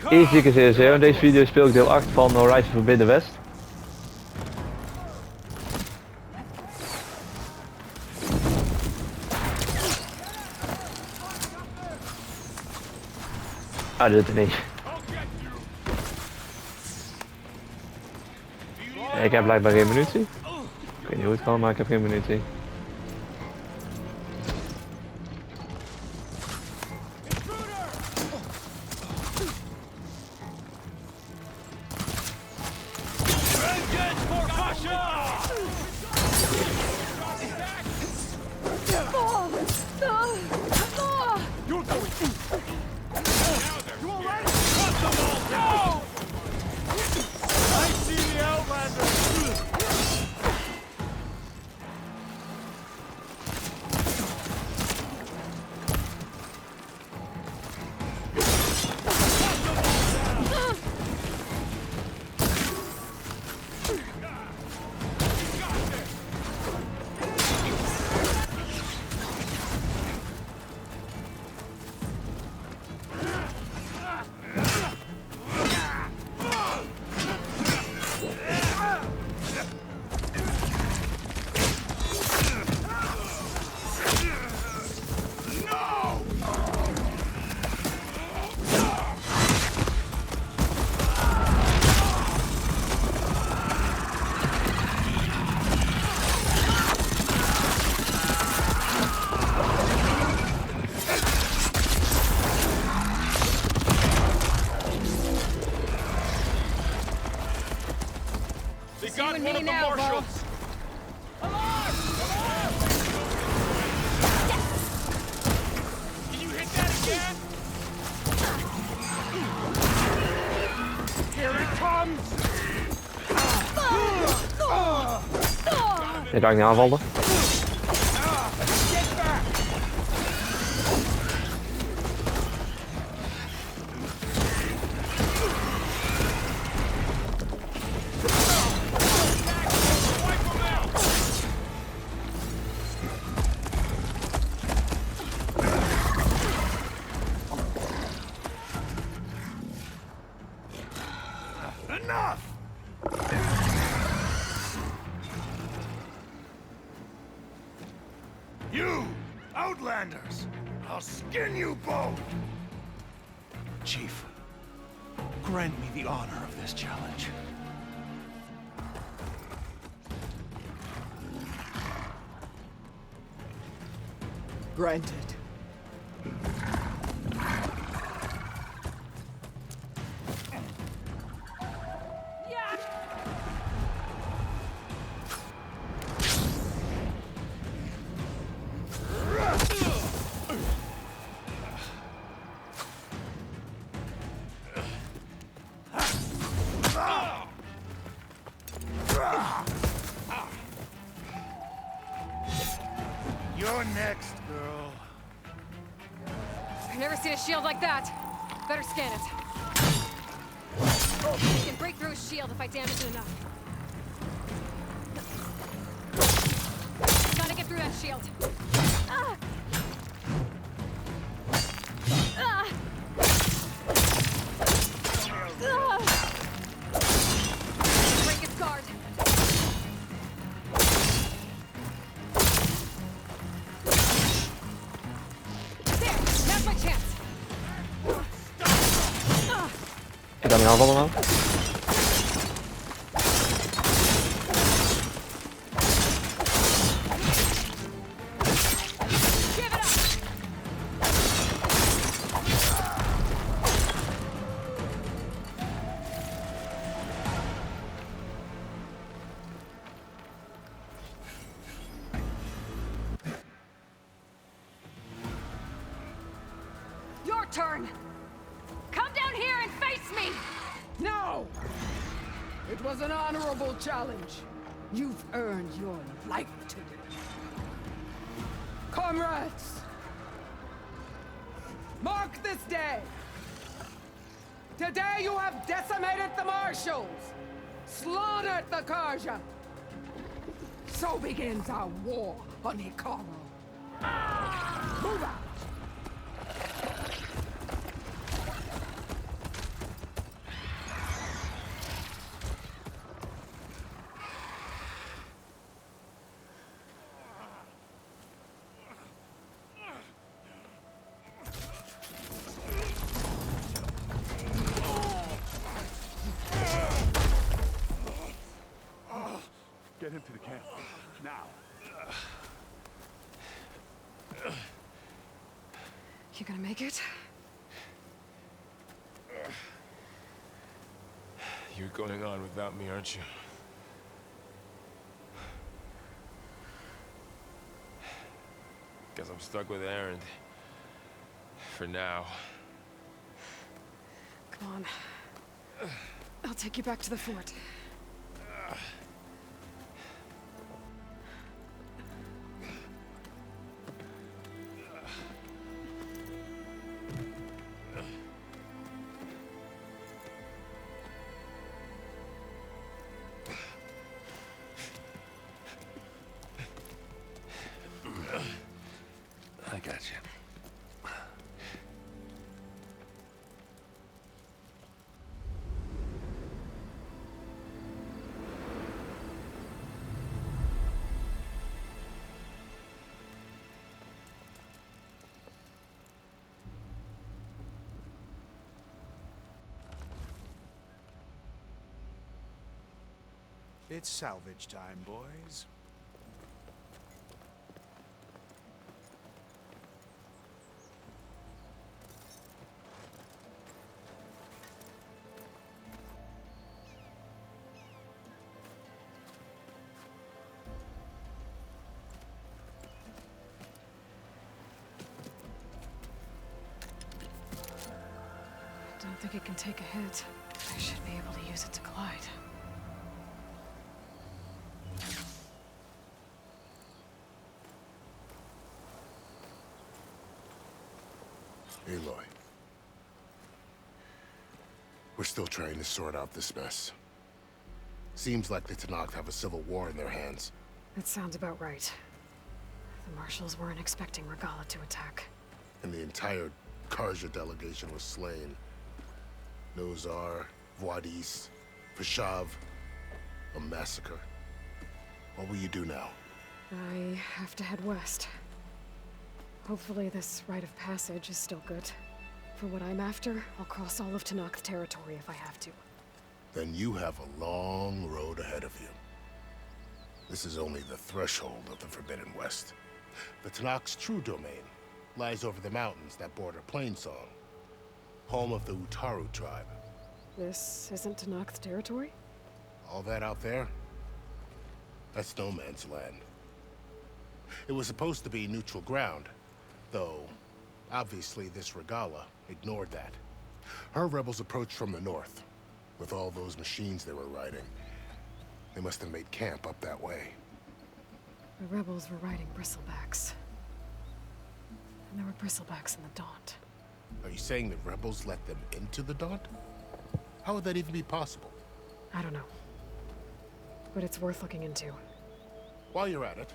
Eerst dikke CSR. In deze video speel ik deel 8 van Horizon Forbidden West. Ah, dit is het niet. Ik heb blijkbaar geen munitie. Ik weet niet hoe het kan, maar ik heb geen munitie. Got one of the marshals. Alarm! Alarm! Can you hit that again? Here it comes! Dit kan ik niet aanvallen. Get back! Enough! You, Outlanders! I'll skin you both! Chief, grant me the honor of this challenge. Granted. You're next, girl. I've never seen a shield like that. Better scan it. I can break through a shield if I damage it enough. Gotta get through that shield. Ah! Ah! Ah! Break its guard. Ik kan niet aanvallen nou. Your turn! Come down here and face me! No! It was an honorable challenge. You've earned your life today. Comrades! Mark this day! Today you have decimated the marshals! Slaughtered the Karja! So begins our war on Hikaru. Move out! him to the camp. Now. You gonna make it? You're going on without me, aren't you? Guess I'm stuck with Erend. For now. Come on. I'll take you back to the fort. I got you. It's salvage time, boys. Don't think it can take a hit. I should be able to use it to glide. Aloy. We're still trying to sort out this mess. Seems like the Tenakth have a civil war in their hands. That sounds about right. The marshals weren't expecting Regala to attack. And the entire Karja delegation was slain. Nozar, Voidis, Vashav. A massacre. What will you do now? I have to head west. Hopefully this rite of passage is still good. For what I'm after, I'll cross all of Tenakth territory if I have to. Then you have a long road ahead of you. This is only the threshold of the Forbidden West. The Tenakth's true domain lies over the mountains that border Plainsong, home of the Utaru tribe. This isn't Tenakth territory? All that out there? That's no man's land. It was supposed to be neutral ground, though obviously this Regala ignored that. Her rebels approached from the north, with all those machines they were riding. They must have made camp up that way. The rebels were riding bristlebacks. And there were bristlebacks in the Daunt. Are you saying the rebels let them into the Daunt? How would that even be possible? I don't know. But it's worth looking into. While you're at it,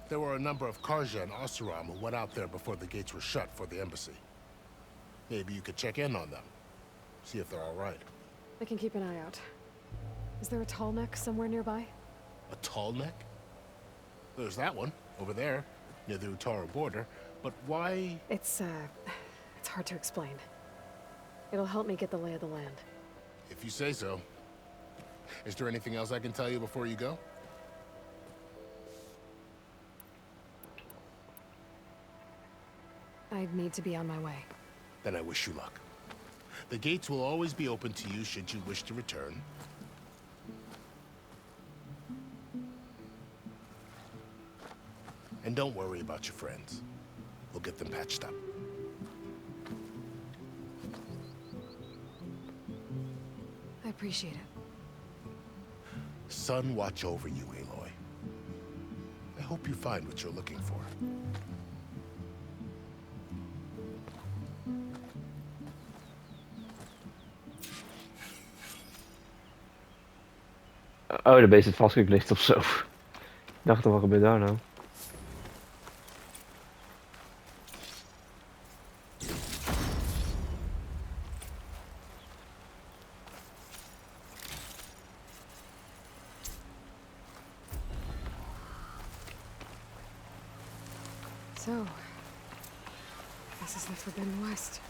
there were a number of Karja and Oseram who went out there before the gates were shut for the embassy. Maybe you could check in on them. See if they're all right. I can keep an eye out. Is there a tall neck somewhere nearby? A tall neck? There's that one, over there, near the Utaru border. But why? It's hard to explain. It'll help me get the lay of the land. If you say so. Is there anything else I can tell you before you go? I'd need to be on my way. Then I wish you luck. The gates will always be open to you should you wish to return. And don't worry about your friends. We'll get them patched up. I appreciate it. Sun watch over you, Aloy. I hope you find what you're looking for. Oh, de beest zit vastgeklikt of zo. Ik dacht, wat gebeurt daar nou? So, this is the Forbidden West.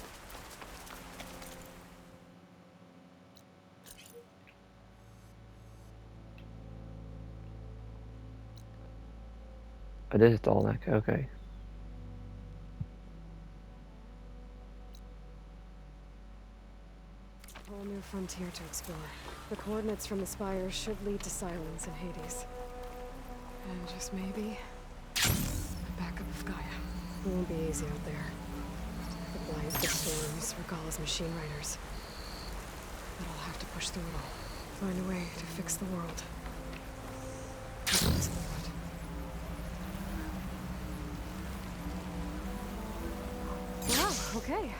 Oh, dit is het al, oké. Okay. A whole new frontier to explore. The coordinates from the spires should lead to Silence in Hades. And just maybe, the backup of Gaia. It won't be easy out there. The blind, the storms, Regala's machine riders. But I'll have to push through it all. Find a way to fix the world. Wow, okay.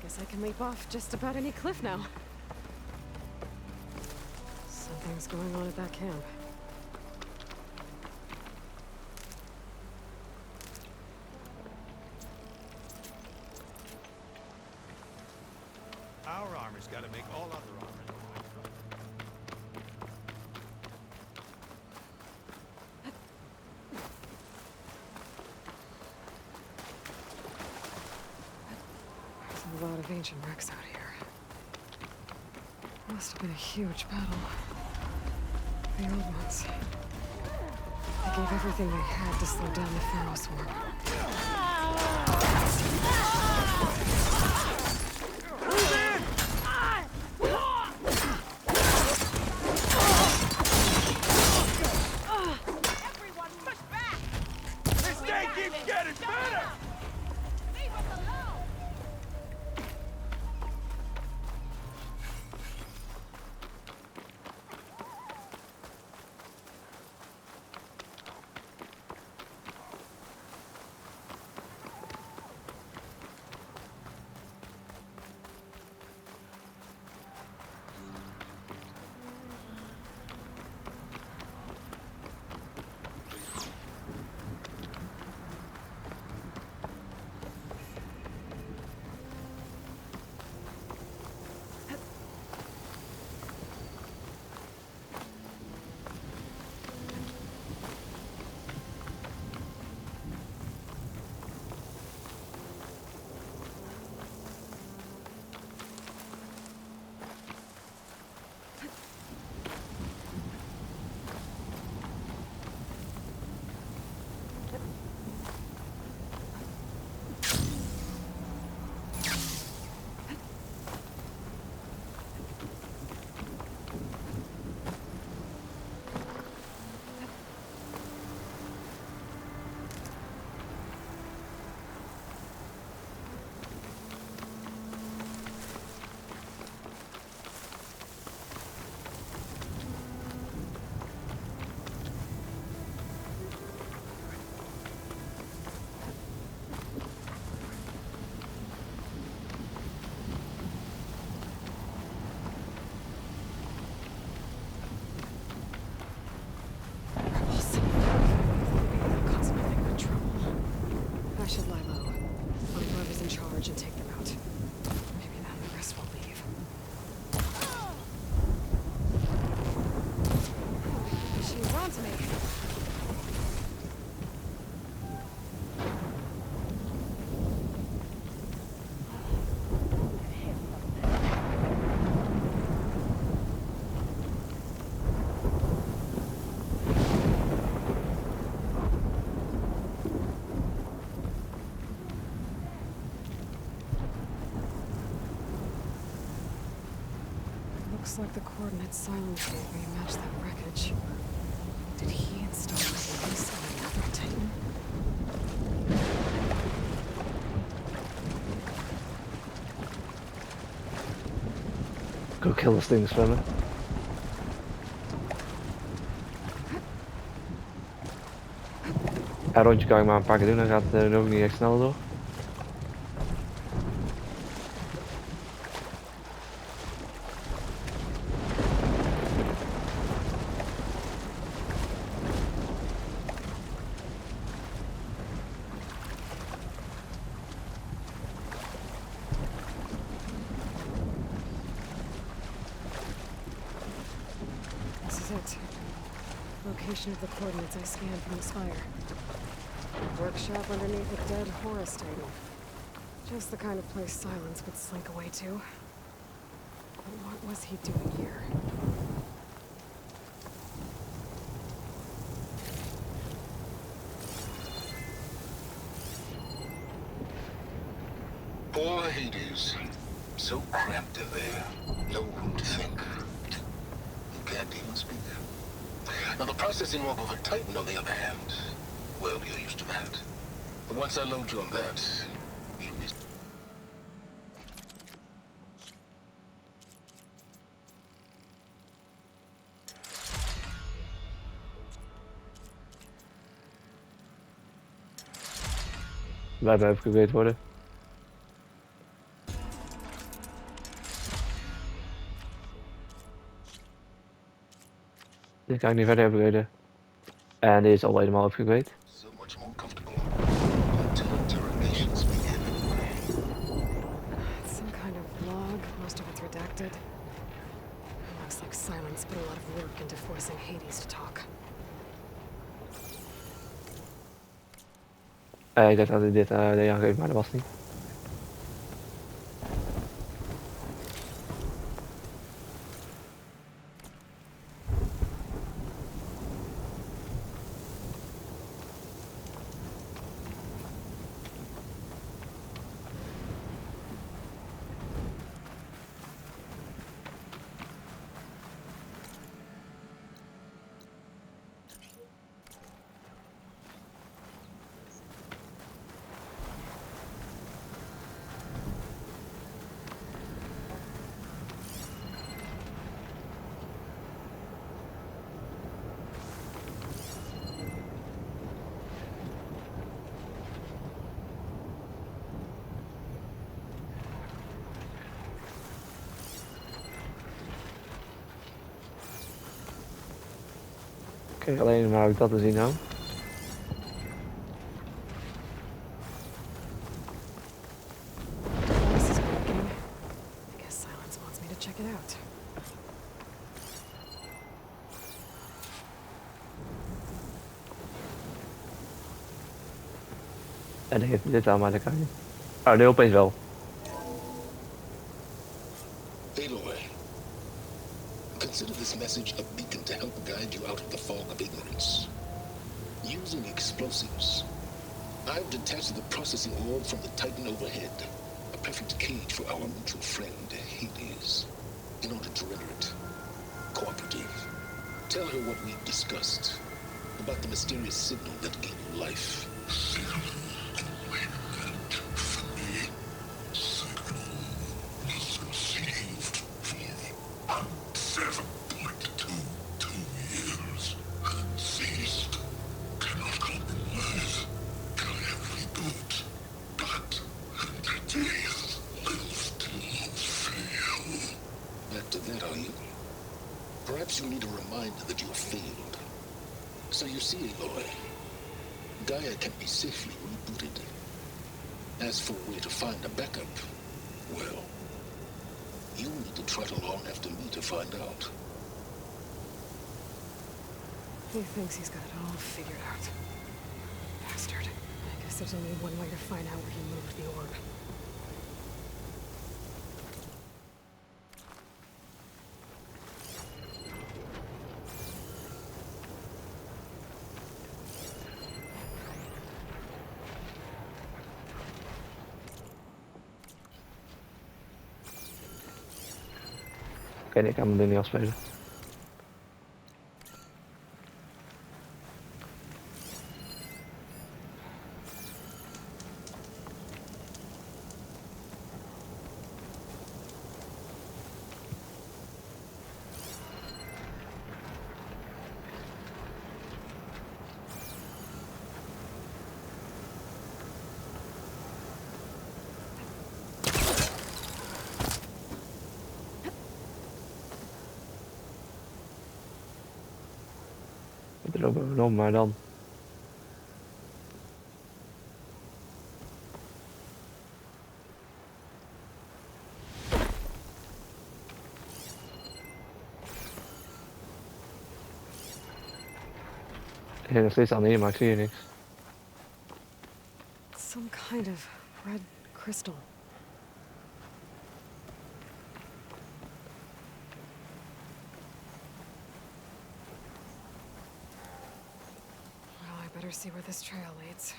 Guess I can leap off just about any cliff now. Something's going on at that camp. Our armor's got to make all other armor. There's a lot of ancient wrecks out here. Must have been a huge battle. The old ones. They gave everything they had to slow down the Pharaoh swarm. Everyone, push back! This thing keeps getting better! Leave us alone! I should lie low. Find whoever's in charge and take them out. Maybe then the rest will leave. She's on to me. Looks like the coordinates Silence gave me match that wreckage. Did he install this on another Titan? Go kill this thing, Swimmer. Ja, rondje kan ik maar een paar keer doen, dan gaat het ook niet echt snel door. This is it. Location of the coordinates I scanned from the spire. Workshop underneath a dead Horus Titan. Just the kind of place Silence would slink away to. But what was he doing here? Hades. So cramped in there. No room to think. You can't even speak. Now the processing orb of a Titan, on the other hand, well, you're used to that. But once I load you on that, you'll be... Blijven even geüpgrade worden. Dit kan ik niet verder upgraden. En dit is al helemaal upgrade. So much more comfortable. Until interrogations begin. It's some kind of log, most of it's redacted. Looks like Silence put a lot of work into forcing Hades to talk. Ik dacht dat hij dit deed aangeven, maar dat was niet. Ik krijg alleen maar ik dat te zien nou. This is working. I guess Silence wants me to check it out. En dan geeft hij dit aan, maar dat kan niet. Oh, nu opeens wel. Aloy, consider this message a beacon to help guide you out of the fog of ignorance. Using explosives, I've detached the processing orb from the Titan overhead, a perfect cage for our mutual friend, Hades, in order to render it cooperative. Tell her what we've discussed about the mysterious signal that gave you life. After that, are you? Perhaps you need a reminder that you have failed. So you see, Aloy, Gaia can be safely rebooted. As for where to find a backup, well, you need to trot along after me to find out. He thinks he's got it all figured out. Bastard. I guess there's only one way to find out where he moved the orb. Oké, ik kan mijn ding niet afspelen. Er lopen we om, maar dan. Ik ben nog steeds aan de maar ik zie hier niks. Some kind of red crystal. Well, I better see where this trail leads.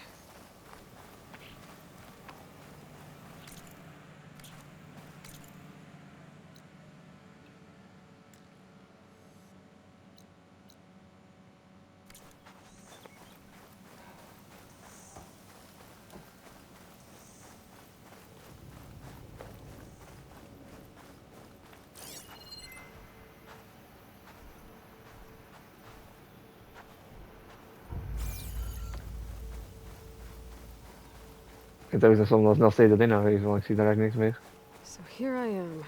En deze stond nog steeds erin nou even, want ik zie daar eigenlijk niks meer. So here I am,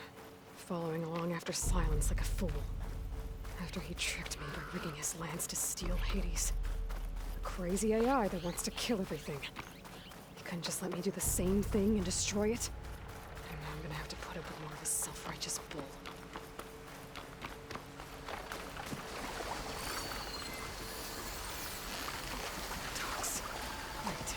following along after Silence like a fool. After he tricked me by rigging his lance to steal Hades. A crazy AI that wants to kill everything. He couldn't just let me do the same thing and destroy it. And now I'm gonna have to put up with more of his self-righteous bull. Dogs. Right.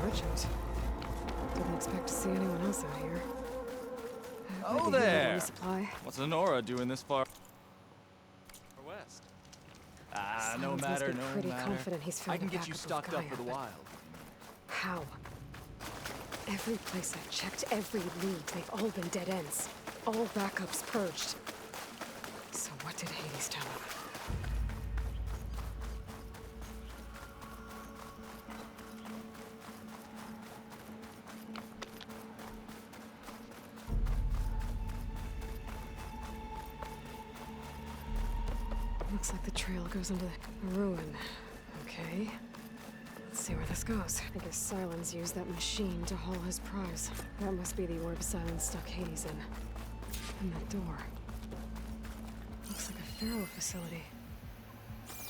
Merchant. Didn't expect to see anyone else out here. Oh, Maybe he had there. a resupply. What's Honora doing this far west? Ah, no Silence must matter, be no pretty matter. confident he's found I can a get you backup of stocked up Gaia, for the but wild. how? Every place I've checked, every lead, they've all been dead ends. All backups purged. So what did Hades tell him? Looks like the trail goes into the ruin. Okay. Let's see where this goes. I guess Silence used that machine to haul his prize. That must be the orb Silence stuck Hades in. And that door. Looks like a Pharaoh facility.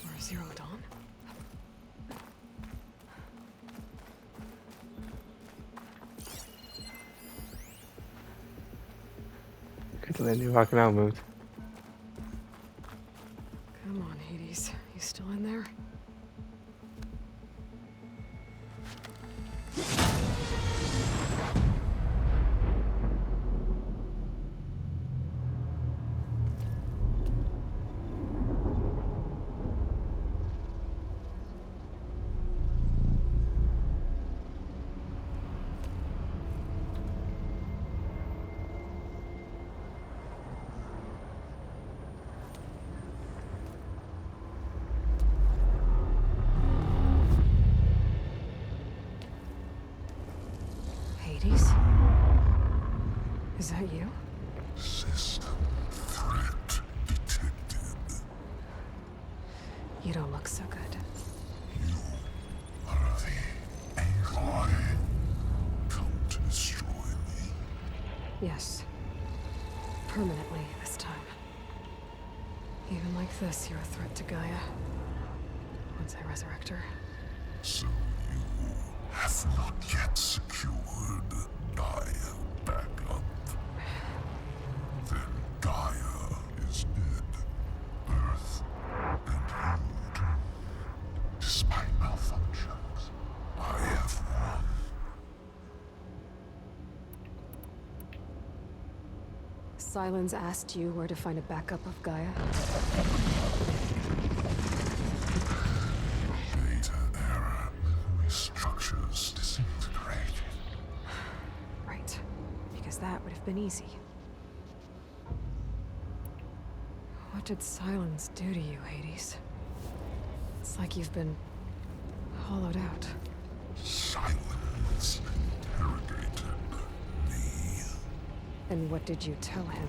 Or a Zero Dawn? Ik weet alleen niet waar ik nou moet. Come on, Hades. You still in there? Hades? Is that you? System threat detected. You don't look so good. You are the AI come to destroy me. Yes. Permanently this time. Even like this, you're a threat to Gaia. Once I resurrect her. So you have not yet secured Gaia backup. Then Gaia is dead. Earth and you, despite malfunctions, I have won. Silence asked you where to find a backup of Gaia? Data error, memory structures disintegrated. Right. Because that would have been easy. What did Silence do to you, Hades? It's like you've been hollowed out. Silence interrogated me. And what did you tell him?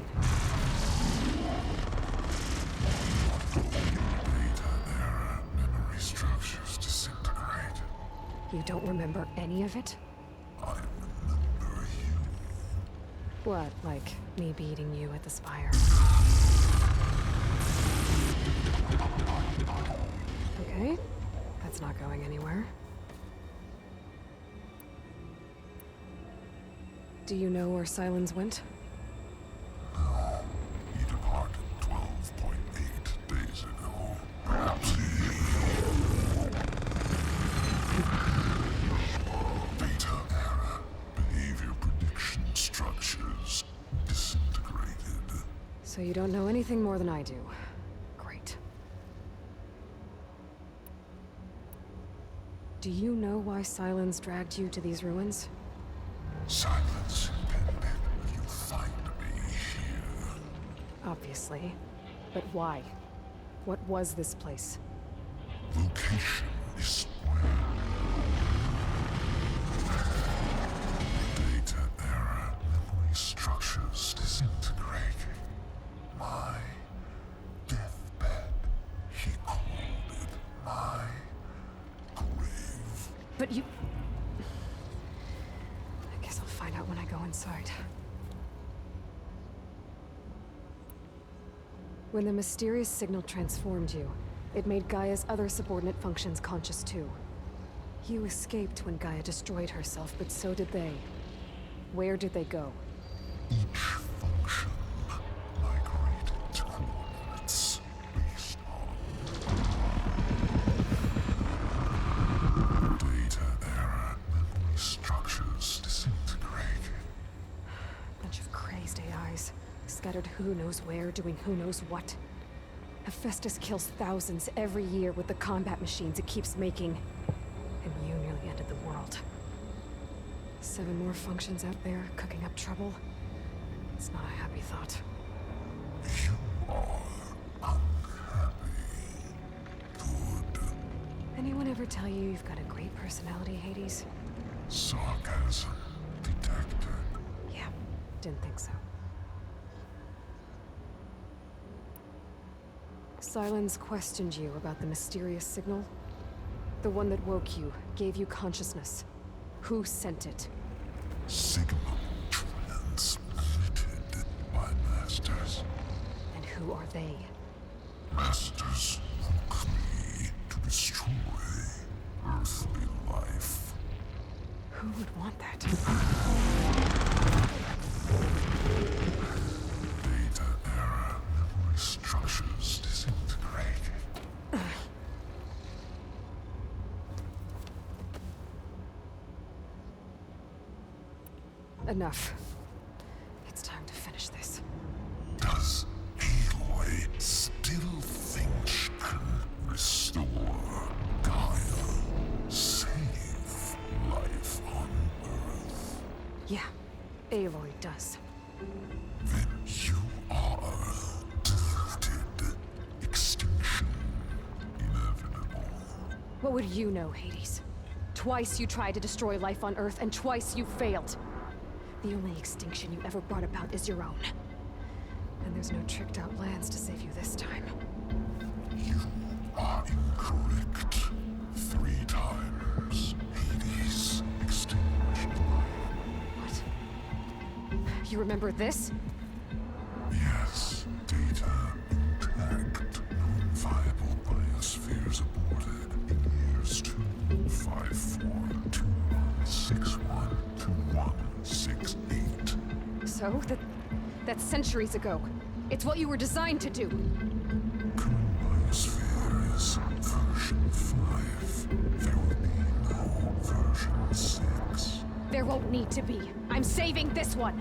Data error, memory structures disintegrate. You don't remember any of it? I remember you. What, like me beating you at the spire? Okay, that's not going anywhere. Do you know where Silence went? No, he departed 12.8 days ago. Perhaps he... Data error, behavior prediction structures disintegrated. So you don't know anything more than I do. Great. Do you know why Silence dragged you to these ruins? Silence intended you find me here. Obviously. But why? What was this place? Location is where data era memory structures disintegrating. My deathbed, he called it my grave. But you... I guess I'll find out when I go inside. When the mysterious signal transformed you, it made Gaia's other subordinate functions conscious too. You escaped when Gaia destroyed herself, but so did they. Where did they go? Each function migrated to coordinates based on data era memory structures disintegrating. Bunch of crazed AIs, scattered who knows where, doing who knows what. Hephaestus kills thousands every year with the combat machines it keeps making. And you nearly ended the world. 7 more functions out there, cooking up trouble. It's not a happy thought. You are unhappy. Good. Anyone ever tell you you've got a great personality, Hades? Sarcasm detected. Yeah, didn't think so. Silence questioned you about the mysterious signal. The one that woke you, gave you consciousness. Who sent it? Signal transmitted by masters. And who are they? Masters woke me to destroy earthly life. Who would want that? Data era memory structures disintegrating. Enough. It's time to finish this. Does Aloy still think she can restore Gaia? Save life on Earth? Yeah, Aloy does. Then you are defeated. Extinction inevitable. What would you know, Hades? Twice you tried to destroy life on Earth, and twice you failed. The only extinction you ever brought about is your own. And there's no tricked-out lands to save you this time. You are incorrect. 3 times. Hades extinguished life. What? You remember this? Yes, data intact. Non-viable biospheres aborted in years 254, 2161, 2168. So, that's centuries ago. It's what you were designed to do. Current biosphere is version 5. There will be no version 6. There won't need to be. I'm saving this one.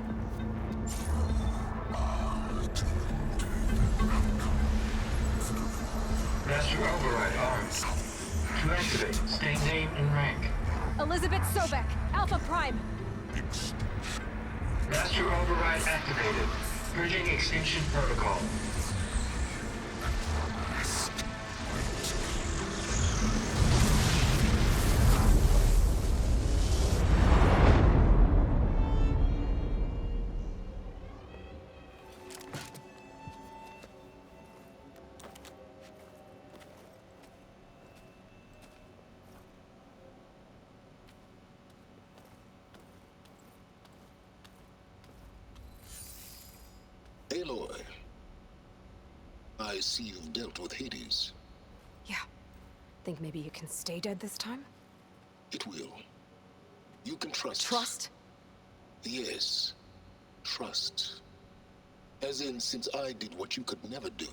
Master override armed. To activate, state name and rank. Elizabeth Sobek, Alpha Prime. Extinction. Master override activated. Purging extinction protocol. Aloy, I see you've dealt with Hades. Yeah. Think maybe you can stay dead this time? It will. You can trust. Trust? Yes. Trust. As in, since I did what you could never do,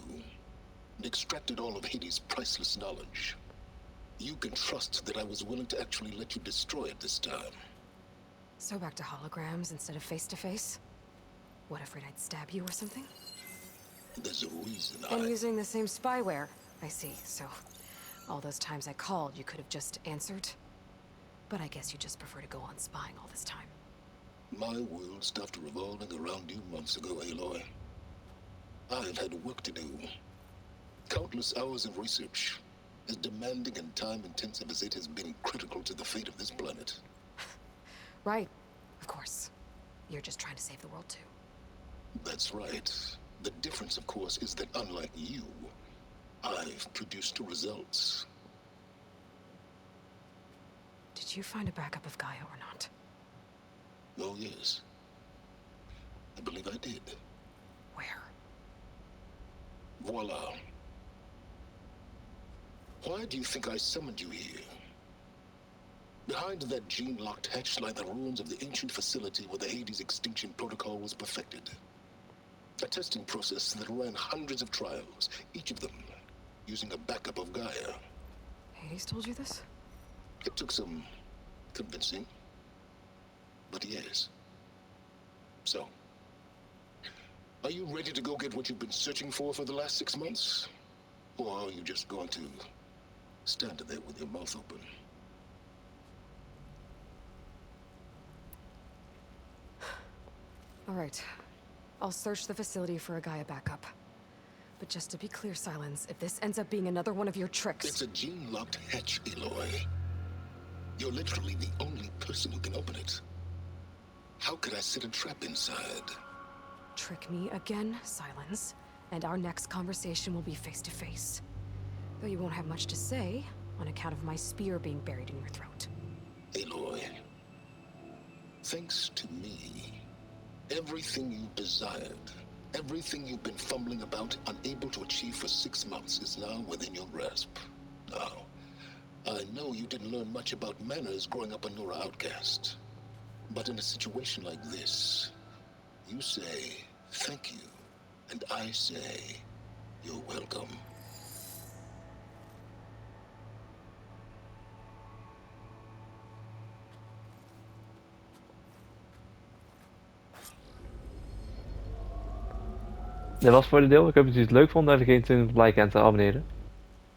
and extracted all of Hades' priceless knowledge, you can trust that I was willing to actually let you destroy it this time. So back to holograms instead of face-to-face? What, afraid I'd stab you or something? There's a reason And using the same spyware. I see, so all those times I called, you could have just answered? But I guess you just prefer to go on spying all this time. My world stopped revolving around you months ago, Aloy. I've had work to do. Countless hours of research, as demanding and time-intensive as it has been, critical to the fate of this planet. Right, of course. You're just trying to save the world too. That's right. The difference, of course, is that unlike you, I've produced results. Did you find a backup of Gaia or not? Oh, yes. I believe I did. Where? Voila. Why do you think I summoned you here? Behind that gene-locked hatch lie the ruins of the ancient facility where the Hades extinction protocol was perfected. A testing process that ran hundreds of trials, each of them using a backup of Gaia. Hades told you this? It took some convincing, but yes. So, are you ready to go get what you've been searching for the last 6 months? Or are you just going to stand there with your mouth open? All right. I'll search the facility for a Gaia backup. But just to be clear, Silence, if this ends up being another one of your tricks... It's a gene-locked hatch, Aloy. You're literally the only person who can open it. How could I set a trap inside? Trick me again, Silence, and our next conversation will be face-to-face. Though you won't have much to say, on account of my spear being buried in your throat. Aloy, thanks to me, everything you desired, everything you've been fumbling about, unable to achieve for 6 months, is now within your grasp. Now, I know you didn't learn much about manners growing up a Nora outcast. But in a situation like this, you say, thank you, and I say, you're welcome. Dit was voor de deel. Ik hoop dat jullie het leuk vonden en vergeet niet te liken en te abonneren.